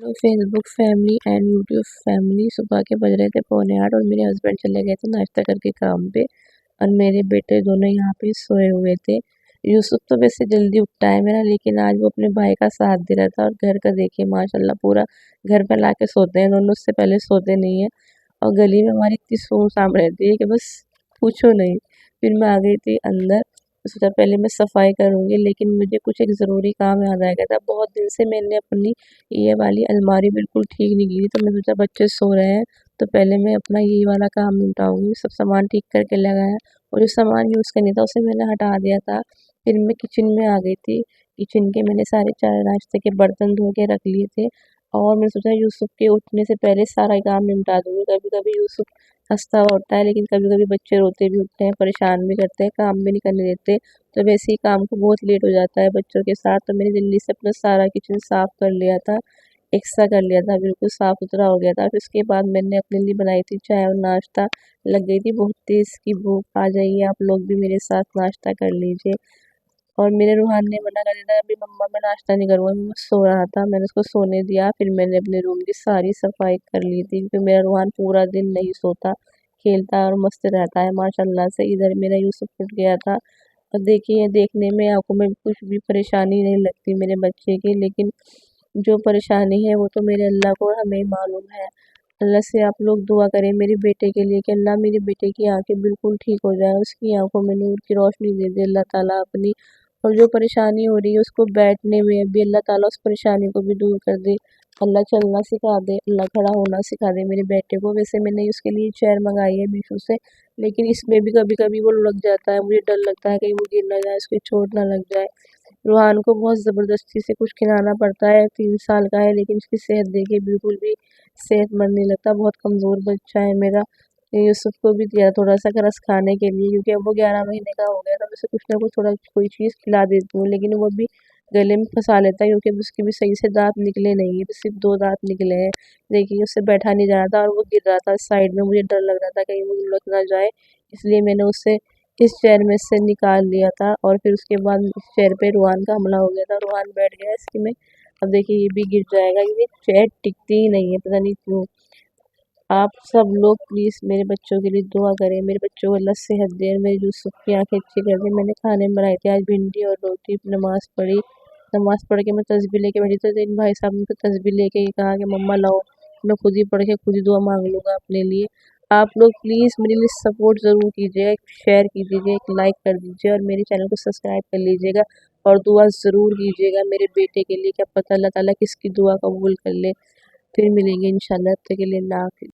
Hello Facebook family and YouTube family. सुबह के बज रहे थे 7:45 और मेरे हस्बैंड चले गए थे नाश्ता करके काम पे। और मेरे बेटे दोनों यहाँ पे सोए हुए थे। यूसुफ तो वैसे जल्दी उठता है मेरा, लेकिन आज वो अपने भाई का साथ दे रहा था। और घर का देखिए माशाल्लाह पूरा घर पर ला के सोते हैं दोनों, उससे पहले सोते नहीं है। और गली में हमारी इतनी सुनसान रहती है कि बस पूछो नहीं। फिर मैं आ गई थी अंदर, सोचा पहले मैं सफाई करूँगी, लेकिन मुझे कुछ एक ज़रूरी काम याद आ गया था। बहुत दिन से मैंने अपनी ये वाली अलमारी बिल्कुल ठीक नहीं की थी, तो मैं सोचा बच्चे सो रहे हैं तो पहले मैं अपना ये वाला काम निपटाऊंगी। सब सामान ठीक करके लगाया और जो सामान यूज़ करनी था उसे मैंने हटा दिया था। फिर मैं किचन में आ गई थी। किचन के मैंने सारे चाय नाश्ते के बर्तन धो के रख लिए थे। और मैं सोचा यूसुफ के उठने से पहले सारा काम निपटा दूंगी। कभी कभी यूसुफ हंसता हुआ उठता है, लेकिन कभी कभी बच्चे रोते भी उठते हैं, परेशान भी करते हैं, काम भी नहीं करने देते। तो वैसे ही काम को बहुत लेट हो जाता है बच्चों के साथ। तो मैंने जल्दी से अपना सारा किचन साफ कर लिया था, एक्स्ट्रा कर लिया था, बिल्कुल साफ सुथरा हो गया था। फिर उसके बाद मैंने अपने लिए बनाई थी चाय और नाश्ता। लग गई थी बहुत तेज़ की भूख। आ जाइए आप लोग भी मेरे साथ नाश्ता कर लीजिए। और मेरे रूहान ने मना कर दिया था, अभी मम्मा मैं नाश्ता नहीं करूँगा, मैं सो रहा था। मैंने उसको सोने दिया। फिर मैंने अपने रूम की सारी सफाई कर ली थी, क्योंकि मेरा रूहान पूरा दिन नहीं सोता, खेलता है और मस्त रहता है माशाल्लाह से। इधर मेरा यूसुफ उठ गया था। और देखिए देखने में आंखों में कुछ भी परेशानी नहीं लगती मेरे बच्चे की, लेकिन जो परेशानी है वो तो मेरे अल्लाह को और हमें ही मालूम है। अल्लाह से आप लोग दुआ करें मेरे बेटे के लिए कि अल्लाह मेरे बेटे की आंखें बिल्कुल ठीक हो जाए, उसकी आंखों में नूर की रोशनी दे दे अल्लाह ताला अपनी। और जो परेशानी हो रही है उसको बैठने में भी अल्लाह ताला उस परेशानी को भी दूर कर दे। अल्लाह चलना सिखा दे, अल्लाह खड़ा होना सिखा दे मेरे बेटे को। वैसे मैंने उसके लिए चेयर मंगाई है मीशो से, लेकिन इसमें भी कभी कभी वो लुढ़क जाता है। मुझे डर लगता है कहीं वो गिर ना जाए, उसकी चोट ना लग जाए। रूहान को बहुत ज़बरदस्ती से कुछ खिलाना पड़ता है, 3 साल का है, लेकिन उसकी सेहत देखिए बिल्कुल भी सेहतमंद नहीं लगता, बहुत कमज़ोर बच्चा है मेरा। यूसुफ को भी दिया थोड़ा सा रस खाने के लिए, क्योंकि अब वो 11 महीने का हो गया, तो मैं उसे कुछ ना कुछ थोड़ा कोई चीज़ खिला देती हूँ, लेकिन वो भी गले में फंसा लेता है, क्योंकि अब उसके भी सही से दांत निकले नहीं है, सिर्फ 2 दांत निकले हैं। देखिए उससे बैठा नहीं जा रहा था और वो गिर रहा था साइड में, मुझे डर लग रहा था कहीं वो लुढ़क ना जाए, इसलिए मैंने उससे इस चेयर में से निकाल लिया था। और फिर उसके बाद इस चेयर पे रूहान का हमला हो गया था, रूहान बैठ गया इसकी में। अब देखिए ये भी गिर जाएगा, ये चेयर टिकती ही नहीं है, पता नहीं क्यों। आप सब लोग प्लीज़ मेरे बच्चों के लिए दुआ करें, मेरे बच्चों को अल्लाह सेहत दे और मेरी यूसुफ की आंखें अच्छी कर दे। मैंने खाने में बनाई थी आज भिंडी और रोटी, नमाज़ पढ़ी। नमाज़ पढ़ के मैं तस्बीह लेके बैठी, तो इन भाई साहब ने तो तस्बीह लेके कहा कि मम्मा लाओ, मैं खुद ही पढ़ के खुद ही दुआ मांग लूँगा अपने लिए। आप लोग प्लीज़ मेरे लिए सपोर्ट ज़रूर कीजिएगा, एक शेयर कीजिएगा, एक लाइक कर दीजिए और मेरे चैनल को सब्सक्राइब कर लीजिएगा। और दुआ ज़रूर कीजिएगा मेरे बेटे के लिए, क्या पता अल्लाह ताला किसकी दुआ कबूल कर ले। फिर मिलेंगे इंशाल्लाह, तब तक के लिए अल्लाह हाफ़िज़।